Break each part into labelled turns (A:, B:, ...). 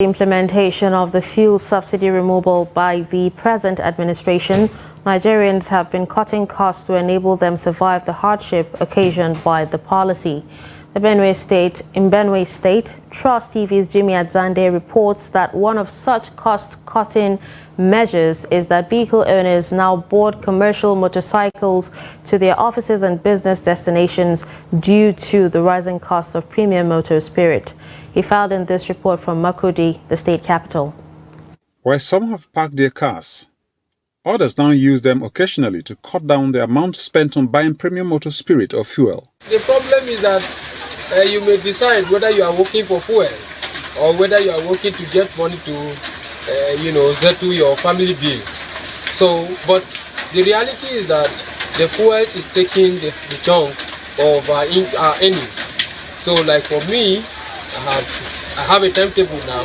A: The implementation of the fuel subsidy removal by the present administration, Nigerians have been cutting costs to enable them survive the hardship occasioned by the policy. In Benue State, Trust TV's Jimmie Azande reports that one of such cost-cutting measures is that vehicle owners now board commercial motorcycles to their offices and business destinations due to the rising cost of premium motor spirit. He filed in this report from Makurdi, the state capital.
B: Where some have parked their cars, others now use them occasionally to cut down the amount spent on buying premium motor spirit or fuel.
C: The problem is that you may decide whether you are working for fuel or whether you are working to get money to, settle your family bills. But the reality is that the fuel is taking the chunk of our earnings. So, like for me, I have a timetable now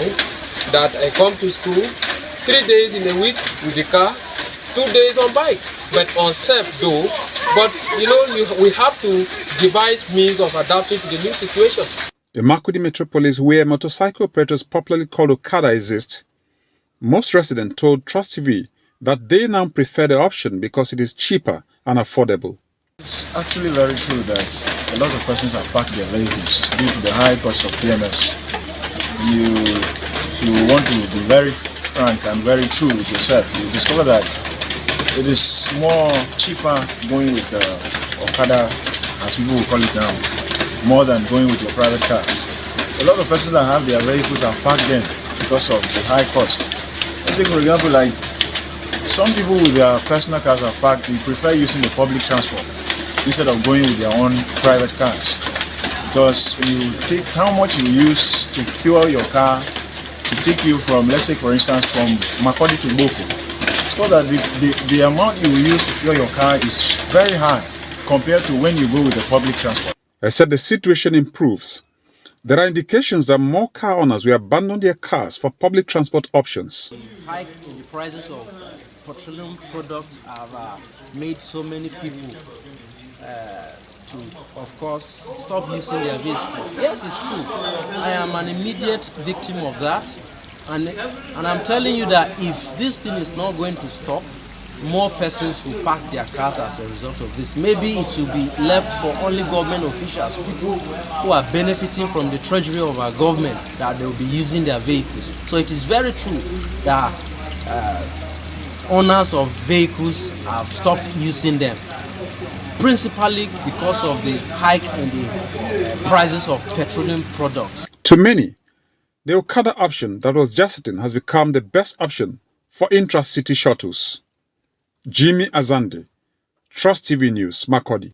C: that I come to school 3 days in a week with the car, 2 days on bike, but on self though. But we have to devise means of adapting to the new situation.
B: The Makurdi metropolis, where motorcycle operators popularly called Okada exist, most residents told Trust TV that they now prefer the option because it is cheaper and affordable.
D: It's actually very true that a lot of persons have parked their vehicles due to the high cost of PMS. If you want to be very frank and very true with yourself, you discover that it is more cheaper going with Okada, as people will call it now, more than going with your private cars. A lot of persons that have their vehicles have parked them because of the high cost. Let's take for example, like some people with their personal cars are parked, they prefer using the public transport instead of going with their own private cars. Because when you take how much you use to fuel your car to take you from, let's say for instance, from Makurdi to Boko, it's called that the amount you will use to fuel your car is very high compared to when you go with the public transport.
B: Except the situation improves, there are indications that more car owners will abandon their cars for public transport options.
E: The hike in the prices of petroleum products have made so many people to, of course, stop using their vehicles. Yes, it's true. I am an immediate victim of that. And I'm telling you that if this thing is not going to stop, more persons will park their cars as a result of this. Maybe it will be left for only government officials, people who are benefiting from the treasury of our government, that they will be using their vehicles. So it is very true that owners of vehicles have stopped using them, principally because of the hike in the prices of petroleum products.
B: To many, the Okada option that was just sitting has become the best option for intra-city shuttles. Jimmie Azande, Trust TV News, Makurdi.